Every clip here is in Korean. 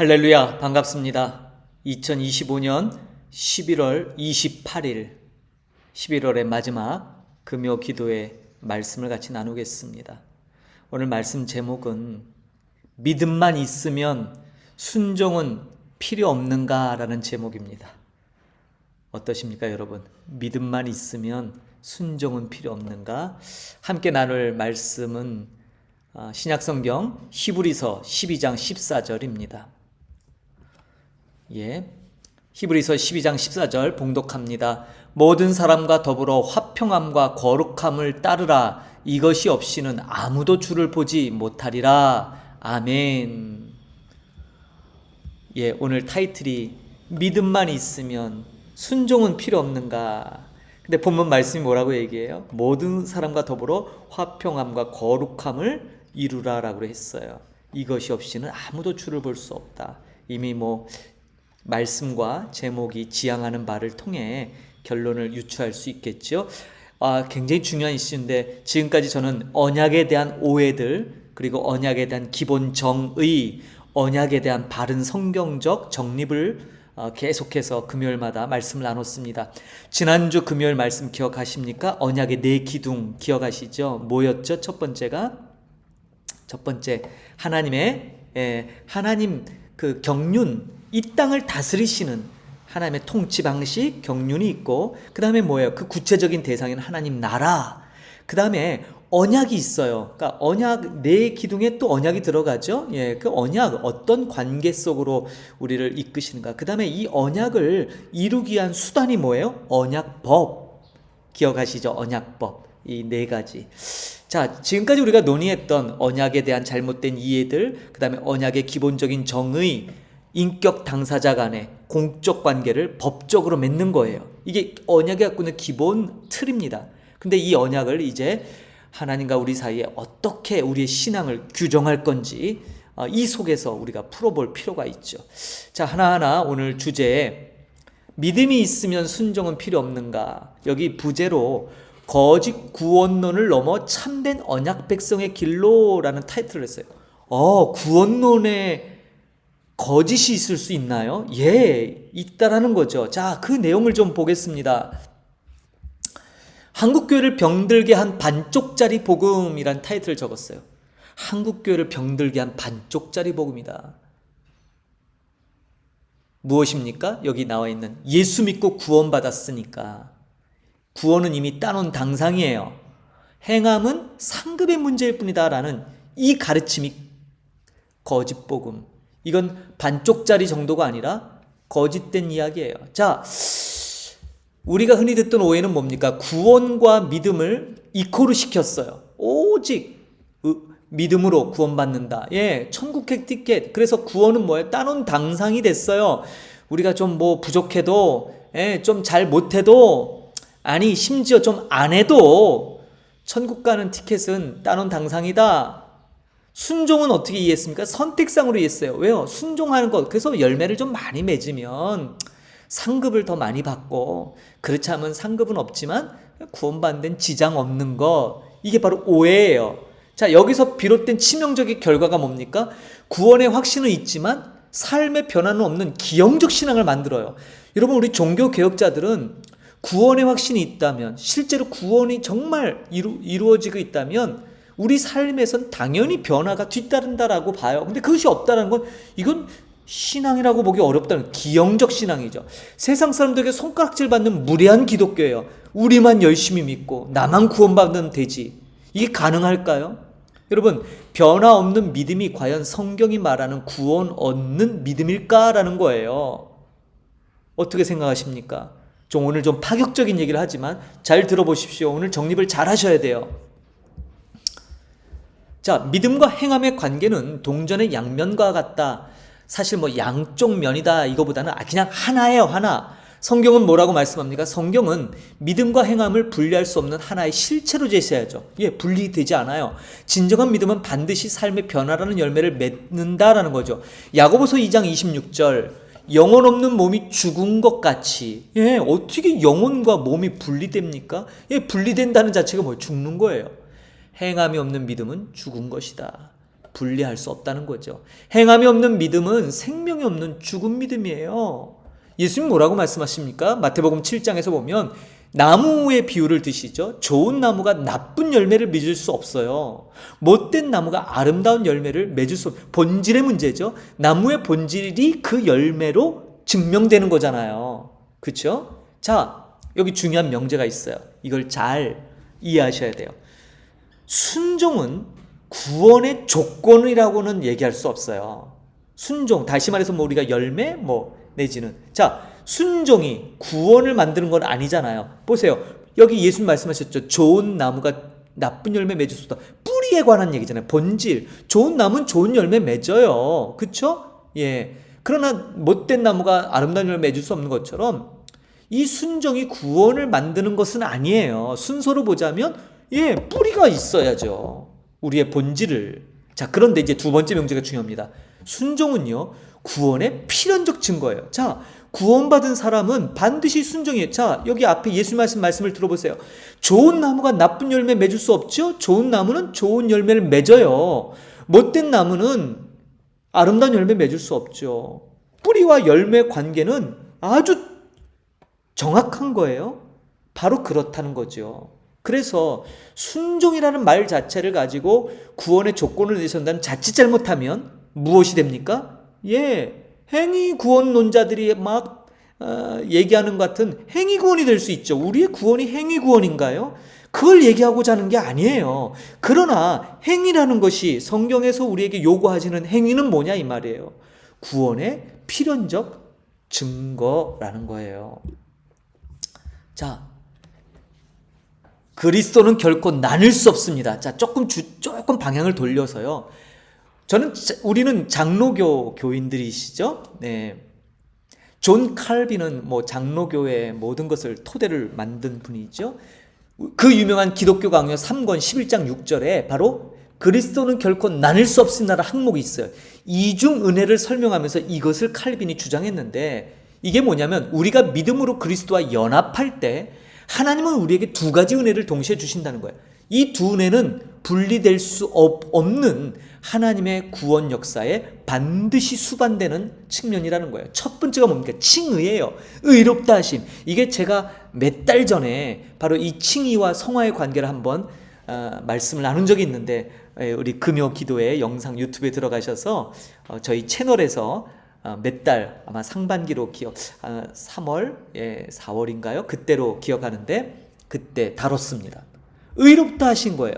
할렐루야, 반갑습니다. 2025년 11월 28일, 11월의 마지막 금요 기도의 말씀을 같이 나누겠습니다. 오늘 말씀 제목은 믿음만 있으면 순종은 필요 없는가? 라는 제목입니다. 어떠십니까, 여러분? 믿음만 있으면 순종은 필요 없는가? 함께 나눌 말씀은 신약성경 히브리서 12장 14절입니다. 히브리서 12장 14절 봉독합니다. 모든 사람과 더불어 화평함과 거룩함을 따르라. 이것이 없이는 아무도 주를 보지 못하리라. 아멘. 오늘 타이틀이 믿음만 있으면 순종은 필요 없는가? 근데 본문 말씀이 뭐라고 얘기해요? 모든 사람과 더불어 화평함과 거룩함을 이루라라고 했어요. 이것이 없이는 아무도 주를 볼 수 없다. 이미 말씀과 제목이 지향하는 바를 통해 결론을 유추할 수 있겠죠. 굉장히 중요한 이슈인데 지금까지 저는 언약에 대한 오해들, 그리고 언약에 대한 기본 정의, 언약에 대한 바른 성경적 정립을 계속해서 금요일마다 말씀을 나눴습니다. 지난주 금요일 말씀 기억하십니까? 언약의 네 기둥 기억하시죠? 뭐였죠? 첫 번째 하나님 그 경륜, 이 땅을 다스리시는 하나님의 통치 방식, 경륜이 있고, 그 다음에 뭐예요? 그 구체적인 대상인 하나님 나라, 그 다음에 언약이 있어요. 그러니까 언약, 네 기둥에 또 언약이 들어가죠. 그 언약, 어떤 관계 속으로 우리를 이끄시는가. 그 다음에 이 언약을 이루기 위한 수단이 뭐예요? 언약법. 기억하시죠? 언약법. 이 네 가지. 자, 지금까지 우리가 논의했던 언약에 대한 잘못된 이해들, 그 다음에 언약의 기본적인 정의, 인격 당사자 간의 공적 관계를 법적으로 맺는 거예요. 이게 언약이 갖고 있는 기본 틀입니다. 근데 이 언약을 이제 하나님과 우리 사이에 어떻게 우리의 신앙을 규정할 건지 이 속에서 우리가 풀어볼 필요가 있죠. 자, 하나하나 오늘 주제에 믿음이 있으면 순종은 필요 없는가? 여기 부제로 거짓 구원론을 넘어 참된 언약 백성의 길로라는 타이틀을 했어요. 구원론에 거짓이 있을 수 있나요? 있다라는 거죠. 자, 그 내용을 좀 보겠습니다. 한국교회를 병들게 한 반쪽짜리 복음이란 타이틀을 적었어요. 한국교회를 병들게 한 반쪽짜리 복음이다. 무엇입니까? 여기 나와 있는 예수 믿고 구원받았으니까. 구원은 이미 따놓은 당상이에요. 행함은 상급의 문제일 뿐이다 라는 이 가르침이 거짓 복음. 이건 반쪽짜리 정도가 아니라 거짓된 이야기예요. 자, 우리가 흔히 듣던 오해는 뭡니까? 구원과 믿음을 이코르 시켰어요. 오직 믿음으로 구원받는다. 천국행 티켓. 그래서 구원은 뭐예요? 따놓은 당상이 됐어요. 우리가 좀 부족해도, 좀 잘 못해도, 아니 심지어 좀 안 해도 천국 가는 티켓은 따놓은 당상이다. 순종은 어떻게 이해했습니까? 선택상으로 이해했어요. 왜요? 순종하는 것. 그래서 열매를 좀 많이 맺으면 상급을 더 많이 받고, 그렇지 않으면 상급은 없지만 구원받는 데는 지장 없는 거. 이게 바로 오해예요. 자, 여기서 비롯된 치명적인 결과가 뭡니까? 구원의 확신은 있지만 삶의 변화는 없는 기형적 신앙을 만들어요. 여러분, 우리 종교개혁자들은 구원의 확신이 있다면, 실제로 구원이 정말 이루어지고 있다면 우리 삶에선 당연히 변화가 뒤따른다라고 봐요. 근데 그것이 없다는 건 이건 신앙이라고 보기 어렵다는 기형적 신앙이죠. 세상 사람들에게 손가락질 받는 무례한 기독교예요. 우리만 열심히 믿고 나만 구원받으면 되지. 이게 가능할까요? 여러분, 변화 없는 믿음이 과연 성경이 말하는 구원 얻는 믿음일까라는 거예요. 어떻게 생각하십니까? 오늘 좀 파격적인 얘기를 하지만 잘 들어보십시오. 오늘 정립을 잘 하셔야 돼요. 자, 믿음과 행함의 관계는 동전의 양면과 같다. 사실 양쪽 면이다 이거보다는 그냥 하나예요, 하나. 성경은 뭐라고 말씀합니까? 성경은 믿음과 행함을 분리할 수 없는 하나의 실체로 제시하죠. 분리되지 않아요. 진정한 믿음은 반드시 삶의 변화라는 열매를 맺는다라는 거죠. 야고보서 2장 26절. 영혼 없는 몸이 죽은 것 같이. 어떻게 영혼과 몸이 분리됩니까? 분리된다는 자체가 죽는 거예요. 행함이 없는 믿음은 죽은 것이다. 분리할 수 없다는 거죠. 행함이 없는 믿음은 생명이 없는 죽은 믿음이에요. 예수님 뭐라고 말씀하십니까? 마태복음 7장에서 보면 나무의 비유를 드시죠. 좋은 나무가 나쁜 열매를 맺을 수 없어요. 못된 나무가 아름다운 열매를 맺을 수 없어요. 본질의 문제죠. 나무의 본질이 그 열매로 증명되는 거잖아요. 그렇죠? 자, 여기 중요한 명제가 있어요. 이걸 잘 이해하셔야 돼요. 순종은 구원의 조건이라고는 얘기할 수 없어요. 순종, 다시 말해서 뭐 우리가 열매 내지는, 자, 순종이 구원을 만드는 건 아니잖아요. 보세요. 여기 예수님 말씀하셨죠. 좋은 나무가 나쁜 열매 맺을 수 없다. 뿌리에 관한 얘기잖아요. 본질. 좋은 나무는 좋은 열매 맺어요. 그쵸? 예. 그러나 못된 나무가 아름다운 열매 맺을 수 없는 것처럼 이 순종이 구원을 만드는 것은 아니에요. 순서로 보자면 뿌리가 있어야죠. 우리의 본질을. 자, 그런데 이제 두 번째 명제가 중요합니다. 순종은요, 구원의 필연적 증거예요. 자, 구원받은 사람은 반드시 순종이에요. 자, 여기 앞에 예수 말씀을 들어보세요. 좋은 나무가 나쁜 열매 맺을 수 없죠? 좋은 나무는 좋은 열매를 맺어요. 못된 나무는 아름다운 열매 맺을 수 없죠. 뿌리와 열매 관계는 아주 정확한 거예요. 바로 그렇다는 거죠. 그래서 순종이라는 말 자체를 가지고 구원의 조건을 내세운다면 자칫 잘못하면 무엇이 됩니까? 행위 구원론자들이 막 얘기하는 것 같은 행위 구원이 될 수 있죠. 우리의 구원이 행위 구원인가요? 그걸 얘기하고자 하는 게 아니에요. 그러나 행위라는 것이 성경에서 우리에게 요구하시는 행위는 뭐냐 이 말이에요. 구원의 필연적 증거라는 거예요. 자, 그리스도는 결코 나눌 수 없습니다. 자, 조금 방향을 돌려서요. 우리는 장로교 교인들이시죠? 네. 존 칼빈은 장로교의 모든 것을 토대를 만든 분이죠. 그 유명한 기독교 강요 3권 11장 6절에 바로 그리스도는 결코 나눌 수 없습니다라는 항목이 있어요. 이중 은혜를 설명하면서 이것을 칼빈이 주장했는데, 이게 뭐냐면 우리가 믿음으로 그리스도와 연합할 때 하나님은 우리에게 두 가지 은혜를 동시에 주신다는 거예요. 이 두 은혜는 분리될 수 없는 하나님의 구원 역사에 반드시 수반되는 측면이라는 거예요. 첫 번째가 뭡니까? 칭의예요. 의롭다 하심. 이게 제가 몇 달 전에 바로 이 칭의와 성화의 관계를 한번 말씀을 나눈 적이 있는데, 우리 금요 기도회 영상 유튜브에 들어가셔서 저희 채널에서 몇 달, 아마 상반기로 3월, 4월인가요? 그때로 기억하는데 그때 다뤘습니다. 의롭다 하신 거예요.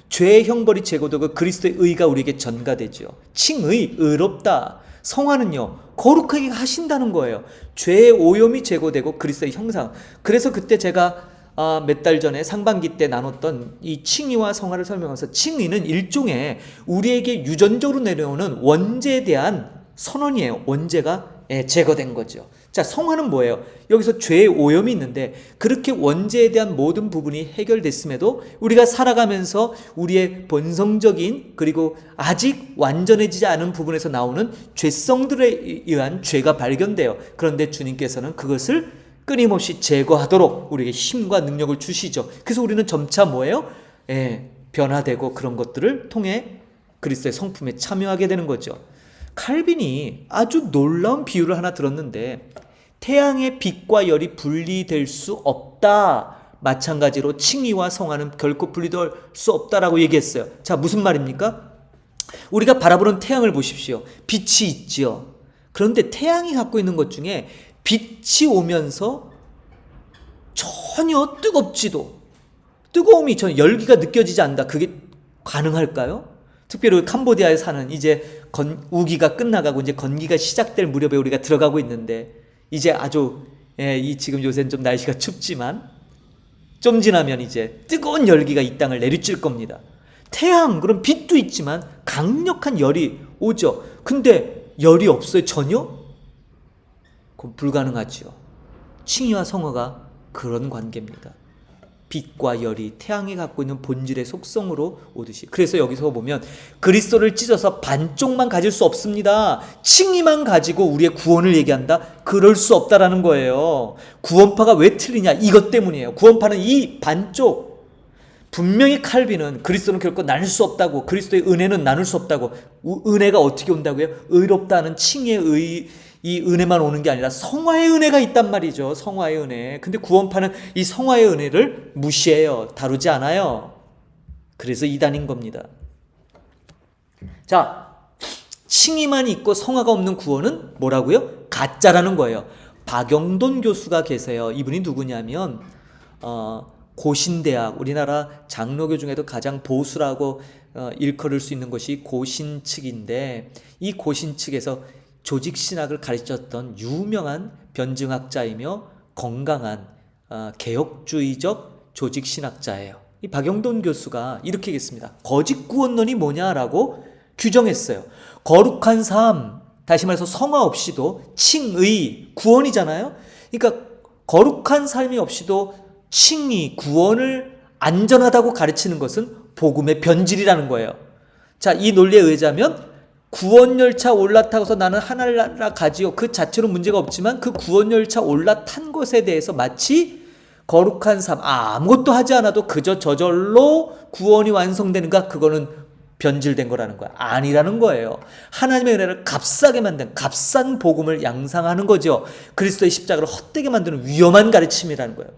죄의 형벌이 제거되고 그리스도의 의가 우리에게 전가되죠. 칭의, 의롭다. 성화는요, 거룩하게 하신다는 거예요. 죄의 오염이 제거되고 그리스도의 형상. 그래서 그때 제가 몇 달 전에 상반기 때 나눴던 이 칭의와 성화를 설명하면서, 칭의는 일종의 우리에게 유전적으로 내려오는 원죄에 대한 선언이에요. 원죄가 제거된 거죠. 자, 성화는 뭐예요? 여기서 죄의 오염이 있는데 그렇게 원죄에 대한 모든 부분이 해결됐음에도 우리가 살아가면서 우리의 본성적인, 그리고 아직 완전해지지 않은 부분에서 나오는 죄성들에 의한 죄가 발견돼요. 그런데 주님께서는 그것을 끊임없이 제거하도록 우리에게 힘과 능력을 주시죠. 그래서 우리는 점차 뭐예요? 변화되고 그런 것들을 통해 그리스도의 성품에 참여하게 되는 거죠. 칼빈이 아주 놀라운 비유를 하나 들었는데, 태양의 빛과 열이 분리될 수 없다. 마찬가지로 칭의와 성화는 결코 분리될 수 없다라고 얘기했어요. 자, 무슨 말입니까? 우리가 바라보는 태양을 보십시오. 빛이 있지요. 그런데 태양이 갖고 있는 것 중에 빛이 오면서 전혀 뜨거움이 전혀 열기가 느껴지지 않는다. 그게 가능할까요? 특별히 캄보디아에 사는, 이제 우기가 끝나가고 이제 건기가 시작될 무렵에 우리가 들어가고 있는데, 이제 아주 지금 요새는 좀 날씨가 춥지만 좀 지나면 이제 뜨거운 열기가 이 땅을 내리칠 겁니다. 태양, 그럼 빛도 있지만 강력한 열이 오죠. 근데 열이 없어요, 전혀? 그럼 불가능하죠. 칭의와 성화가 그런 관계입니다. 빛과 열이 태양이 갖고 있는 본질의 속성으로 오듯이. 그래서 여기서 보면 그리스도를 찢어서 반쪽만 가질 수 없습니다. 칭의만 가지고 우리의 구원을 얘기한다? 그럴 수 없다라는 거예요. 구원파가 왜 틀리냐? 이것 때문이에요. 구원파는 이 반쪽, 분명히 칼빈은 그리스도는 결코 나눌 수 없다고, 그리스도의 은혜는 나눌 수 없다고, 은혜가 어떻게 온다고요? 의롭다는 칭의 이 은혜만 오는 게 아니라 성화의 은혜가 있단 말이죠. 성화의 은혜. 근데 구원파는 이 성화의 은혜를 무시해요. 다루지 않아요. 그래서 이단인 겁니다. 자, 칭의만 있고 성화가 없는 구원은 뭐라고요? 가짜라는 거예요. 박영돈 교수가 계세요. 이분이 누구냐면 고신대학, 우리나라 장로교 중에도 가장 보수라고 일컬을 수 있는 것이 고신 측인데, 이 고신 측에서 조직신학을 가르쳤던 유명한 변증학자이며 건강한 개혁주의적 조직신학자예요. 이 박영돈 교수가 이렇게 얘기했습니다. 거짓 구원론이 뭐냐라고 규정했어요. 거룩한 삶, 다시 말해서 성화 없이도 칭의, 구원이잖아요. 그러니까 거룩한 삶이 없이도 칭의, 구원을 안전하다고 가르치는 것은 복음의 변질이라는 거예요. 자, 이 논리에 의하자면 구원열차 올라타고서 나는 하늘나라 가지요, 그 자체로 문제가 없지만 그 구원열차 올라탄 것에 대해서 마치 거룩한 삶, 아무것도 하지 않아도 그저 저절로 구원이 완성되는가, 그거는 변질된 거라는 거야. 아니라는 거예요. 하나님의 은혜를 값싸게 만든 값싼 복음을 양상하는 거죠. 그리스도의 십자가를 헛되게 만드는 위험한 가르침이라는 거예요.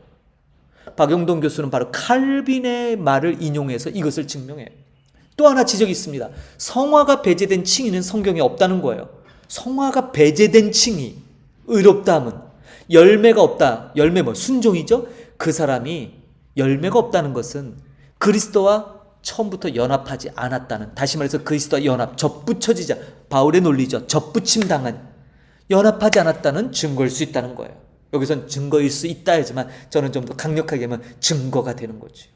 박영돈 교수는 바로 칼빈의 말을 인용해서 이것을 증명해요. 또 하나 지적이 있습니다. 성화가 배제된 칭의는 성경에 없다는 거예요. 성화가 배제된 칭의, 의롭다함은 열매가 없다. 열매 순종이죠. 그 사람이 열매가 없다는 것은 그리스도와 처음부터 연합하지 않았다는, 다시 말해서 그리스도와 연합, 접붙여지자, 바울의 논리죠. 접붙임 당한, 연합하지 않았다는 증거일 수 있다는 거예요. 여기선 증거일 수 있다 하지만 저는 좀 더 강력하게 하면 증거가 되는 거죠.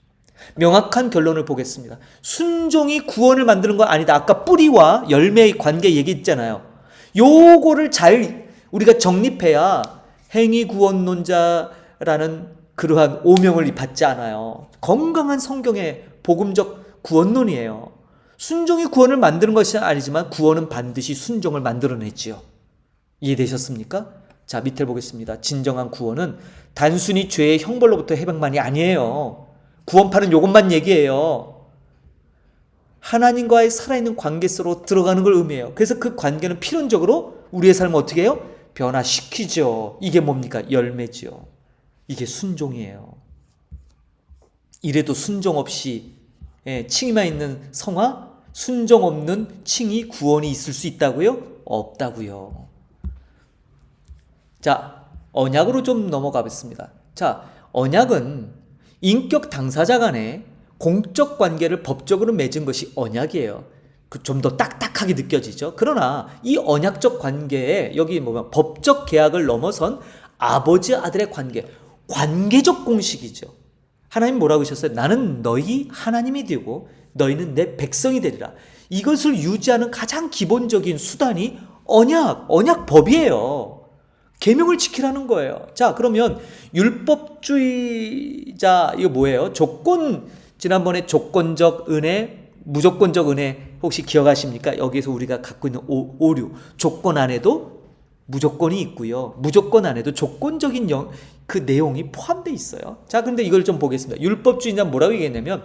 명확한 결론을 보겠습니다. 순종이 구원을 만드는 건 아니다. 아까 뿌리와 열매의 관계 얘기했잖아요. 요거를 잘 우리가 정립해야 행위구원론자라는 그러한 오명을 받지 않아요. 건강한 성경의 복음적 구원론이에요. 순종이 구원을 만드는 것이 아니지만 구원은 반드시 순종을 만들어내지요. 이해되셨습니까? 자, 밑에 보겠습니다. 진정한 구원은 단순히 죄의 형벌로부터 해방만이 아니에요. 구원파는 이것만 얘기해요. 하나님과의 살아있는 관계 속으로 들어가는 걸 의미해요. 그래서 그 관계는 필연적으로 우리의 삶을 어떻게 해요? 변화시키죠. 이게 뭡니까? 열매죠. 이게 순종이에요. 이래도 순종 없이 칭의만 있는 성화, 순종 없는 칭의, 구원이 있을 수 있다고요? 없다고요. 자, 언약으로 좀 넘어가 보겠습니다. 자, 언약은 인격 당사자 간의 공적 관계를 법적으로 맺은 것이 언약이에요. 좀 더 딱딱하게 느껴지죠. 그러나 이 언약적 관계에 여기 법적 계약을 넘어선 아버지 아들의 관계, 관계적 공식이죠. 하나님 뭐라고 하셨어요? 나는 너희 하나님이 되고 너희는 내 백성이 되리라. 이것을 유지하는 가장 기본적인 수단이 언약법이에요. 계명을 지키라는 거예요. 자, 그러면 율법주의자 이거 뭐예요? 지난번에 조건적 은혜, 무조건적 은혜 혹시 기억하십니까? 여기에서 우리가 갖고 있는 오류, 조건 안에도 무조건이 있고요. 무조건 안에도 조건적인 그 내용이 포함되어 있어요. 자, 그런데 이걸 좀 보겠습니다. 율법주의자는 뭐라고 얘기했냐면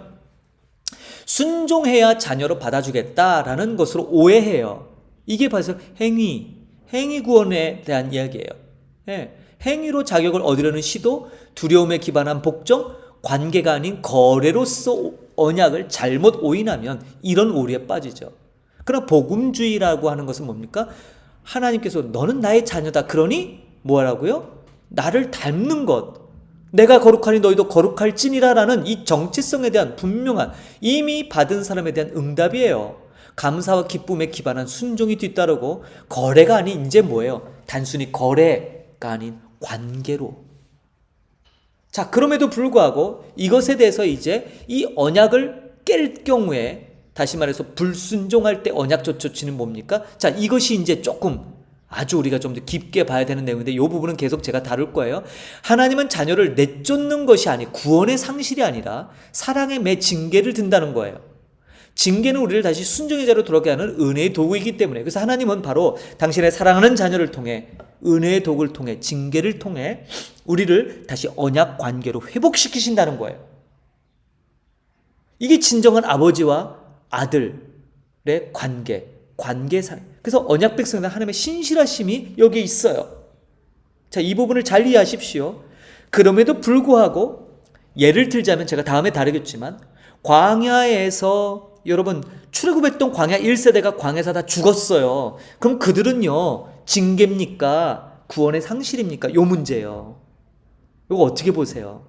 순종해야 자녀로 받아주겠다라는 것으로 오해해요. 이게 벌써 행위 구원에 대한 이야기예요. 행위로 자격을 얻으려는 시도, 두려움에 기반한 복종, 관계가 아닌 거래로서 언약을 잘못 오인하면 이런 오류에 빠지죠. 그러나 복음주의라고 하는 것은 뭡니까? 하나님께서 너는 나의 자녀다. 그러니 뭐라고요? 나를 닮는 것. 내가 거룩하니 너희도 거룩할지니라라는 이 정체성에 대한 분명한 이미 받은 사람에 대한 응답이에요. 감사와 기쁨에 기반한 순종이 뒤따르고 거래가 아닌 이제 뭐예요? 단순히 거래가 아닌 관계로. 자, 그럼에도 불구하고 이것에 대해서 이제 이 언약을 깰 경우에 다시 말해서 불순종할 때 언약 조치는 뭡니까? 자, 이것이 이제 조금 아주 우리가 좀 더 깊게 봐야 되는 내용인데 이 부분은 계속 제가 다룰 거예요. 하나님은 자녀를 내쫓는 것이 아니 구원의 상실이 아니라 사랑의 매 징계를 든다는 거예요. 징계는 우리를 다시 순종의 자로 돌아가게 하는 은혜의 도구이기 때문에, 그래서 하나님은 바로 당신의 사랑하는 자녀를 통해 은혜의 도구를 통해 징계를 통해 우리를 다시 언약 관계로 회복시키신다는 거예요. 이게 진정한 아버지와 아들의 관계상. 그래서 언약 백성이나 하나님의 신실하심이 여기에 있어요. 자, 이 부분을 잘 이해하십시오. 그럼에도 불구하고 예를 들자면 제가 다음에 다루겠지만 광야에서 여러분 출애굽했던 광야 1세대가 광야에서 다 죽었어요. 그럼 그들은요 징계입니까? 구원의 상실입니까? 요 문제예요. 이거 어떻게 보세요?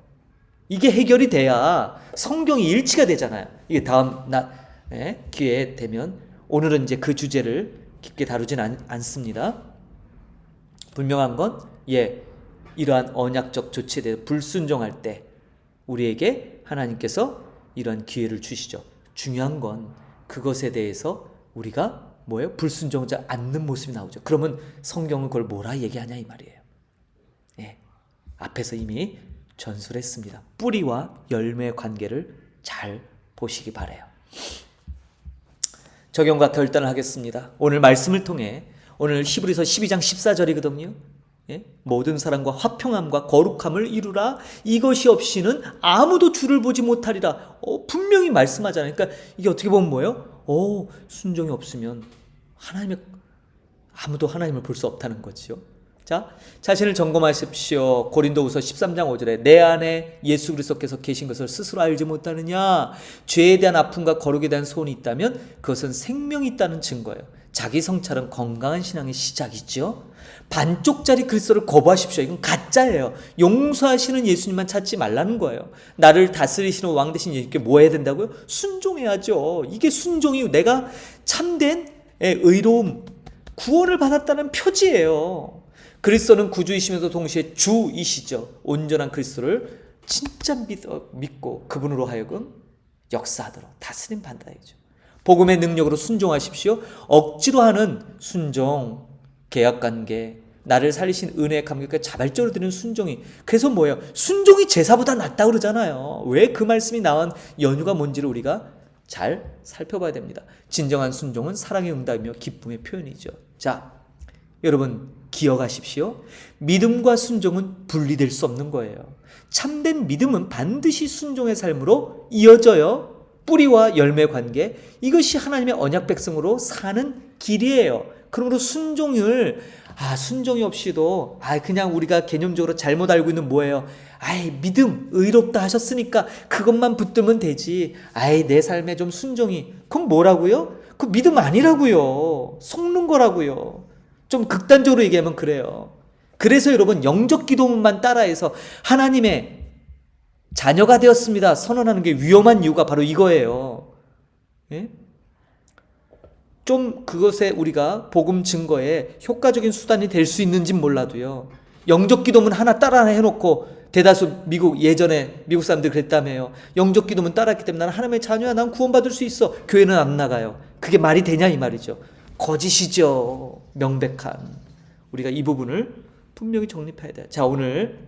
이게 해결이 돼야 성경이 일치가 되잖아요. 이게 다음 기회에 되면 오늘은 이제 그 주제를 깊게 다루진 않습니다. 분명한 건 이러한 언약적 조치에 대해서 불순종할 때 우리에게 하나님께서 이러한 기회를 주시죠. 중요한 건 그것에 대해서 우리가 불순종하지 않는 모습이 나오죠. 그러면 성경은 그걸 뭐라 얘기하냐 이 말이에요. 앞에서 이미 전술했습니다. 뿌리와 열매의 관계를 잘 보시기 바라요. 적용과 결단을 하겠습니다. 오늘 말씀을 통해 오늘 히브리서 12장 14절이거든요. 모든 사람과 화평함과 거룩함을 이루라. 이것이 없이는 아무도 주를 보지 못하리라. 분명히 말씀하잖아요. 그러니까 이게 어떻게 보면 뭐예요? 순종이 없으면 아무도 하나님을 볼 수 없다는 거지요. 자, 자신을 점검하십시오. 고린도후서 13장 5절에 내 안에 예수 그리스도께서 계신 것을 스스로 알지 못하느냐. 죄에 대한 아픔과 거룩에 대한 소원이 있다면 그것은 생명이 있다는 증거예요. 자기 성찰은 건강한 신앙의 시작이죠. 반쪽짜리 그리스도를 거부하십시오. 이건 가짜예요. 용서하시는 예수님만 찾지 말라는 거예요. 나를 다스리시는 왕 대신 예수님께 뭐 해야 된다고요? 순종해야죠. 이게 순종이 내가 참된 의로움, 구원을 받았다는 표지예요. 그리스도는 구주이시면서 동시에 주이시죠. 온전한 그리스도를 진짜 믿고 그분으로 하여금 역사하도록 다스림 받아야죠. 복음의 능력으로 순종하십시오. 억지로 하는 순종, 계약관계, 나를 살리신 은혜의 감격과 자발적으로 드리는 순종이, 그래서 뭐예요? 순종이 제사보다 낫다고 그러잖아요. 왜 그 말씀이 나온 연유가 뭔지를 우리가 잘 살펴봐야 됩니다. 진정한 순종은 사랑의 응답이며 기쁨의 표현이죠. 자, 여러분 기억하십시오. 믿음과 순종은 분리될 수 없는 거예요. 참된 믿음은 반드시 순종의 삶으로 이어져요. 뿌리와 열매 관계, 이것이 하나님의 언약 백성으로 사는 길이에요. 그러므로 순종이 없이도 그냥 우리가 개념적으로 잘못 알고 있는 뭐예요? 믿음, 의롭다 하셨으니까 그것만 붙들면 되지. 내 삶에 좀 순종이, 그건 뭐라고요? 그 믿음 아니라고요. 속는 거라고요. 좀 극단적으로 얘기하면 그래요. 그래서 여러분 영적 기도문만 따라해서 하나님의 자녀가 되었습니다 선언하는 게 위험한 이유가 바로 이거예요. 좀 그것에 우리가 복음 증거에 효과적인 수단이 될 수 있는지는 몰라도요. 영적 기도문 하나 따라 해놓고 대다수 예전에 미국 사람들이 그랬다며요. 영적 기도문 따라했기 때문에 나는 하나님의 자녀야, 난 구원받을 수 있어. 교회는 안 나가요. 그게 말이 되냐 이 말이죠. 거짓이죠. 명백한. 우리가 이 부분을 분명히 정립해야 돼요. 자, 오늘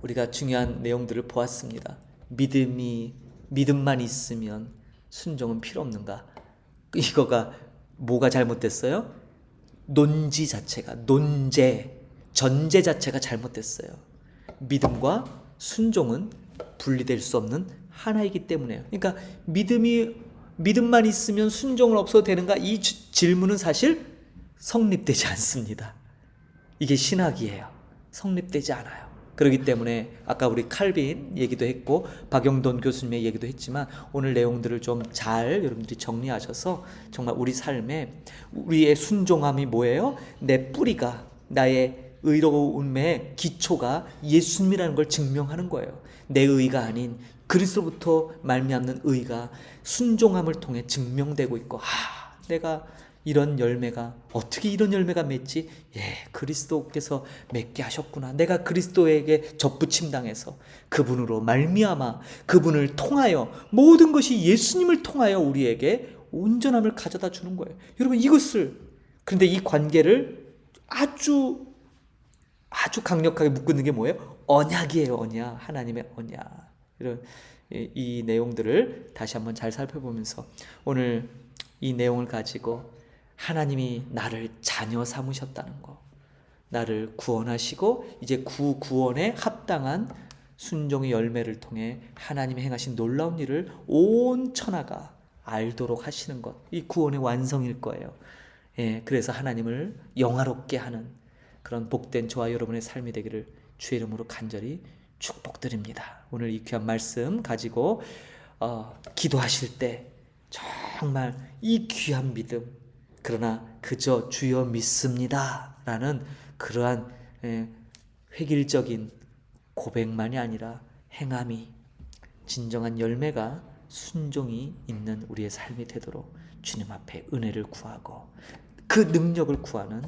우리가 중요한 내용들을 보았습니다. 믿음만 있으면 순종은 필요 없는가? 이거가 뭐가 잘못됐어요? 전제 자체가 잘못됐어요. 믿음과 순종은 분리될 수 없는 하나이기 때문에요. 그러니까 믿음만 있으면 순종은 없어도 되는가? 이 질문은 사실 성립되지 않습니다. 이게 신학이에요. 성립되지 않아요. 그렇기 때문에 아까 우리 칼빈 얘기도 했고 박영돈 교수님의 얘기도 했지만 오늘 내용들을 좀 잘 여러분들이 정리하셔서 정말 우리 삶에 우리의 순종함이 뭐예요? 내 뿌리가, 나의 의로움의 기초가 예수님이라는 걸 증명하는 거예요. 내 의가 아닌 그리스도부터 말미암는 의가 순종함을 통해 증명되고 있고, 내가 이런 열매가, 어떻게 이런 열매가 맺지? 그리스도께서 맺게 하셨구나. 내가 그리스도에게 접붙임 당해서 그분으로 말미암아, 그분을 통하여, 모든 것이 예수님을 통하여 우리에게 온전함을 가져다 주는 거예요. 여러분 그런데 이 관계를 아주 강력하게 묶는 게 뭐예요? 언약이에요. 언약. 하나님의 언약. 이런 이 내용들을 다시 한번 잘 살펴보면서 오늘 이 내용을 가지고 하나님이 나를 자녀 삼으셨다는 거, 나를 구원하시고 이제 구원에 합당한 순종의 열매를 통해 하나님이 행하신 놀라운 일을 온 천하가 알도록 하시는 것, 이 구원의 완성일 거예요. 예, 그래서 하나님을 영화롭게 하는 그런 복된 저와 여러분의 삶이 되기를 주의 이름으로 간절히 축복드립니다. 오늘 이 귀한 말씀 가지고 기도하실 때 정말 이 귀한 믿음, 그러나 그저 주여 믿습니다 라는 그러한 획일적인 고백만이 아니라 행함이, 진정한 열매가, 순종이 있는 우리의 삶이 되도록 주님 앞에 은혜를 구하고 그 능력을 구하는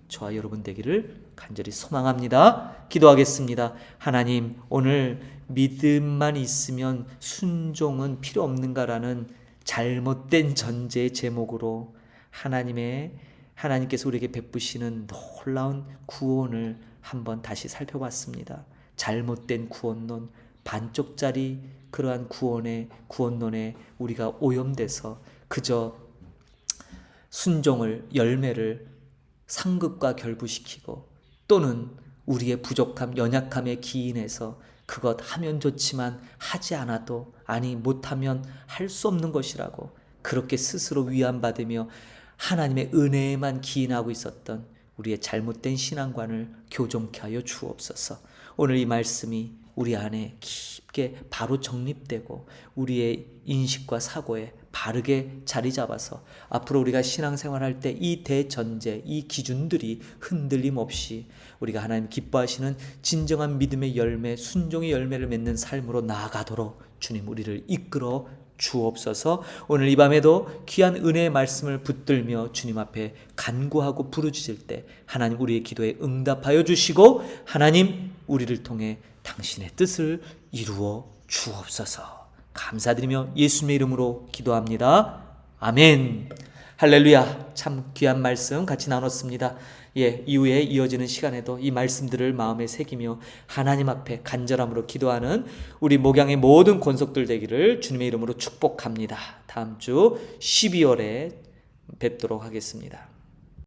저와 여러분 되기를 간절히 소망합니다. 기도하겠습니다. 하나님, 오늘 믿음만 있으면 순종은 필요 없는가라는 잘못된 전제의 제목으로 하나님께서 우리에게 베푸시는 놀라운 구원을 한번 다시 살펴봤습니다. 잘못된 구원론, 반쪽짜리 그러한 구원론에 우리가 오염돼서 그저 순종을, 열매를 상급과 결부시키고 또는 우리의 부족함, 연약함에 기인해서 그것 하면 좋지만 하지 않아도, 아니 못하면 할 수 없는 것이라고 그렇게 스스로 위안받으며 하나님의 은혜에만 기인하고 있었던 우리의 잘못된 신앙관을 교정케 하여 주옵소서. 오늘 이 말씀이 우리 안에 깊게 바로 정립되고 우리의 인식과 사고에 바르게 자리 잡아서 앞으로 우리가 신앙생활할 때 이 대전제, 이 기준들이 흔들림 없이 우리가 하나님 기뻐하시는 진정한 믿음의 열매, 순종의 열매를 맺는 삶으로 나아가도록 주님 우리를 이끌어 주옵소서. 오늘 이 밤에도 귀한 은혜의 말씀을 붙들며 주님 앞에 간구하고 부르짖을 때 하나님 우리의 기도에 응답하여 주시고 하나님 우리를 통해 당신의 뜻을 이루어 주옵소서. 감사드리며 예수님의 이름으로 기도합니다. 아멘. 할렐루야. 참 귀한 말씀 같이 나눴습니다. 이후에 이어지는 시간에도 이 말씀들을 마음에 새기며 하나님 앞에 간절함으로 기도하는 우리 목양의 모든 권속들 되기를 주님의 이름으로 축복합니다. 다음 주 12월에 뵙도록 하겠습니다.